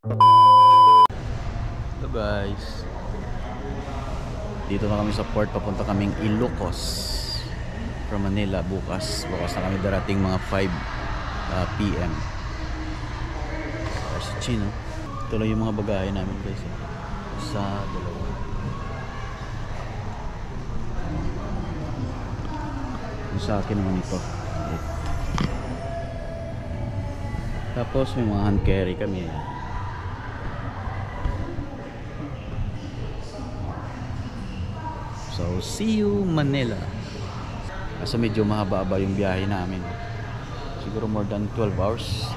Hello guys, dito na kami sa port, papunta kaming Ilocos from Manila. Bukas na kami darating mga 5 PM sa Chino. Ito lang yung mga bagahe namin guys, sa dalawa. Yung sa akin naman ito. Tapos may mga hand carry kami. So see you Manila. Kasi medyo mahaba-haba yung biyahe namin. Siguro more than 12 hours.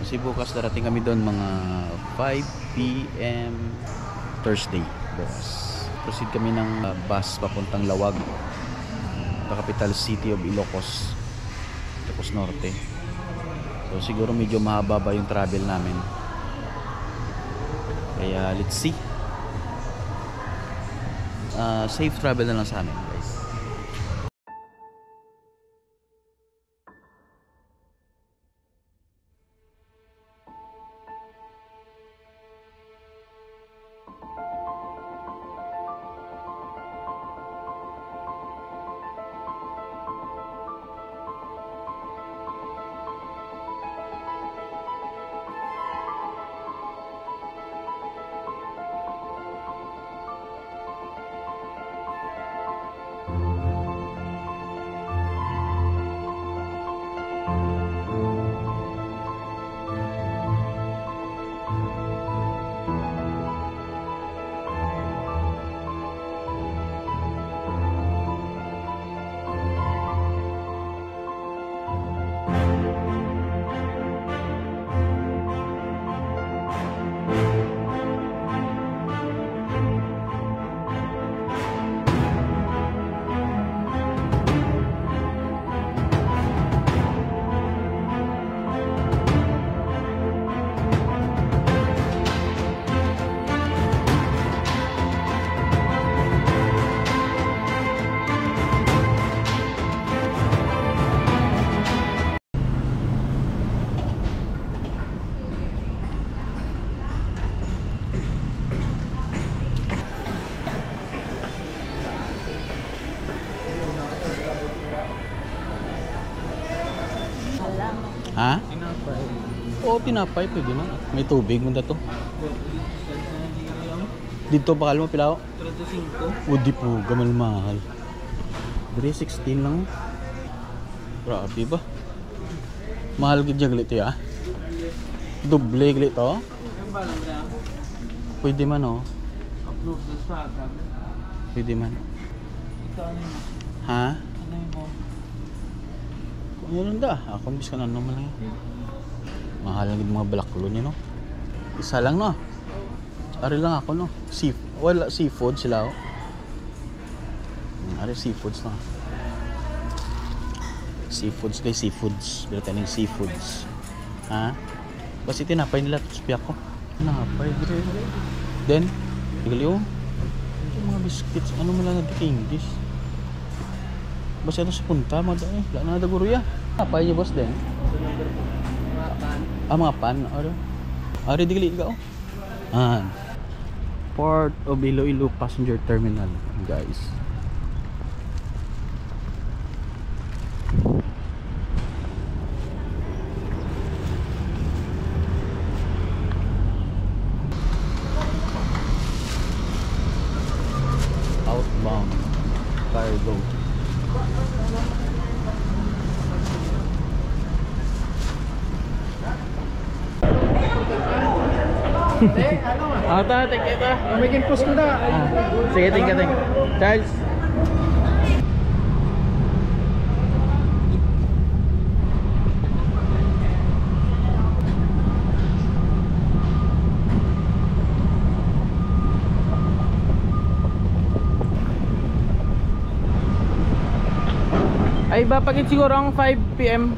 Kasi bukas darating kami doon mga 5 PM Thursday bukas. Proceed kami ng bus papuntang Lawag, the capital city of Ilocos, Ilocos Norte. So siguro medyo mahaba ba yung travel namin. Kaya let's see. Safe travel na lang sa amin guys. Ha? Tinapay. Oo, tinapay. Pwede na. May tubig mo na to. Dito pa kalmo pilao? 35. O di po, gamal mahal. 316 lang. Grabe ba? Mahal gid jagli to ya. Doble glit to. Pwede man oh. Upload sa saga. Pwede man. Ito ano yun? Ha? Ano yun mo? Kung yun da, ako bis ka na naman lang. Mahal lang yung mga balaklon yun no. Isa lang no. Ari lang ako no. Wala seafood sila oh. Ari seafoods na. Seafoods guys, seafoods. Bila tayo ng seafoods. Ha? Basta tinapay nila tapos piyak ko. Tinapay. Then, tigaliw. Yung mga biscuits, ano mo lang na English. Basta ito sa punta, mga dahil. Wala na naguro ya. Tinapay niyo boss din. Mga pan. Mga pan. Ari digali ka oh. Port of Iloilo Passenger Terminal guys. Outbound cargo. Ata, take it ah. Magiging post ko na. Sige, think. Charles. Ay ba pagit siguro ang 5 PM.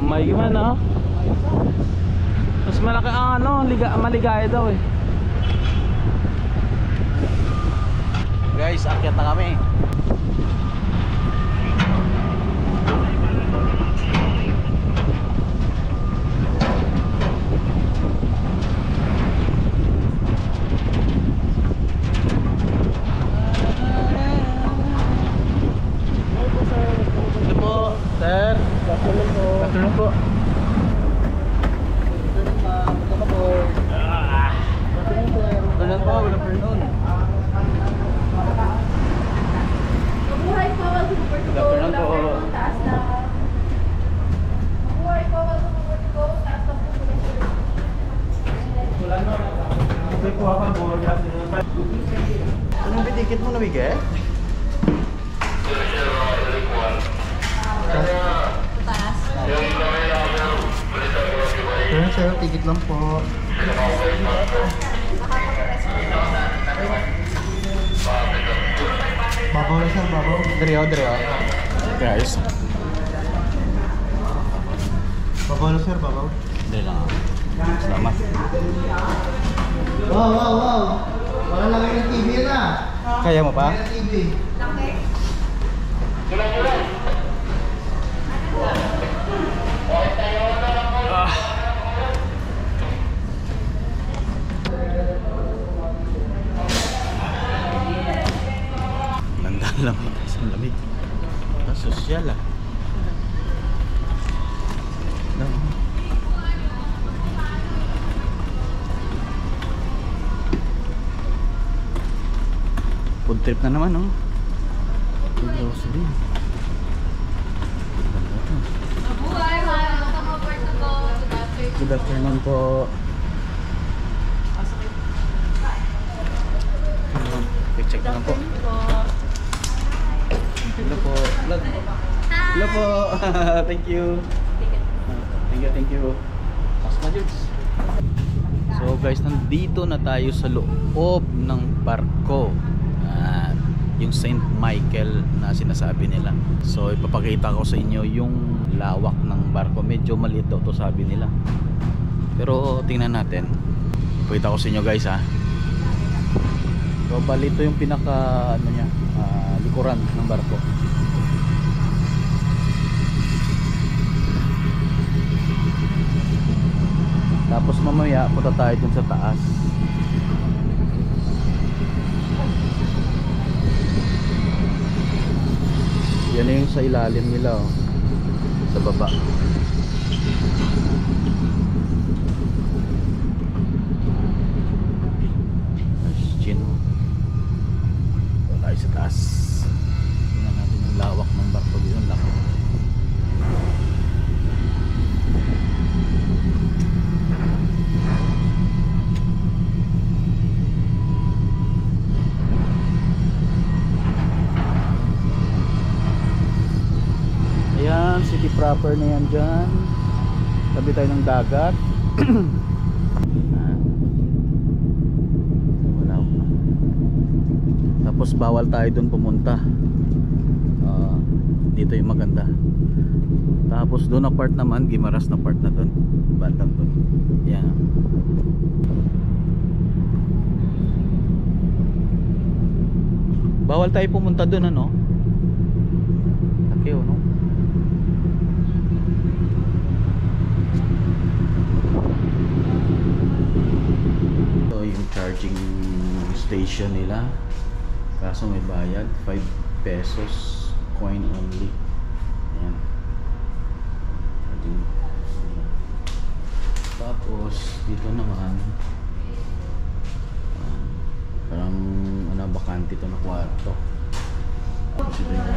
May gimana? Mas malaki ang ano, maligaya daw eh. Guys, akyat na kami. Ito po, sir. Afternoon po. Afternoon po. Afternoon, ma'am. Ito ka po. Afternoon, sir. Afternoon po, good afternoon. Mabuhay po, welcome to Good afternoon po. Taas na. Mabuhay po, welcome to taas na po. Anong bitikit mo nabigay? Taas. Sir, sir, ticket lang po. Babaw na sir, babaw. Drio. Guys, Babaw na sir, babaw. dali lang ako. Salamat. Wow. Wala lang yung TV na. Kaya mo pa? TV. Ganda ang lamig. Ang lamig. Ang sosyal ah. No. Food trip na naman, oh. Food grocery. Ganda to. Mabuhay, welcome over to go to that church. Good afternoon po. Check na lang po. Hello po. Hello po. Thank you. Thank you. Mas na Jules. So guys, nandito na tayo sa loob ng barko. Yung St. Michael na sinasabi nila. So ipapakita ko sa inyo yung lawak ng barko. Medyo maliit daw to sabi nila. Pero tingnan natin. Ipakita ko sa inyo guys ha. So bali ito yung pinaka ano niya, likuran ng barko. Tapos mamaya punta tayo dun sa taas. Yan na yung sa ilalim nila, oh. Sa baba. Nice. Punta tayo sa taas. Tingnan natin yung lawak ng barko dito. Ang laki. Ayan, city proper na yan dyan. Tabi tayo ng dagat. Wala ko na. Tapos bawal tayo dun pumunta. Dito yung maganda. Tapos doon na part naman, Gimaras na part na dun. Bandang dun. Ayan. Bawal tayo pumunta dun, ano? Takeo, no? Ito yung charging station nila. Kaso may bayad, 5 pesos coin only. Ayan. Tapos dito naman parang ano, bakante to na kwarto. Tapos ito yung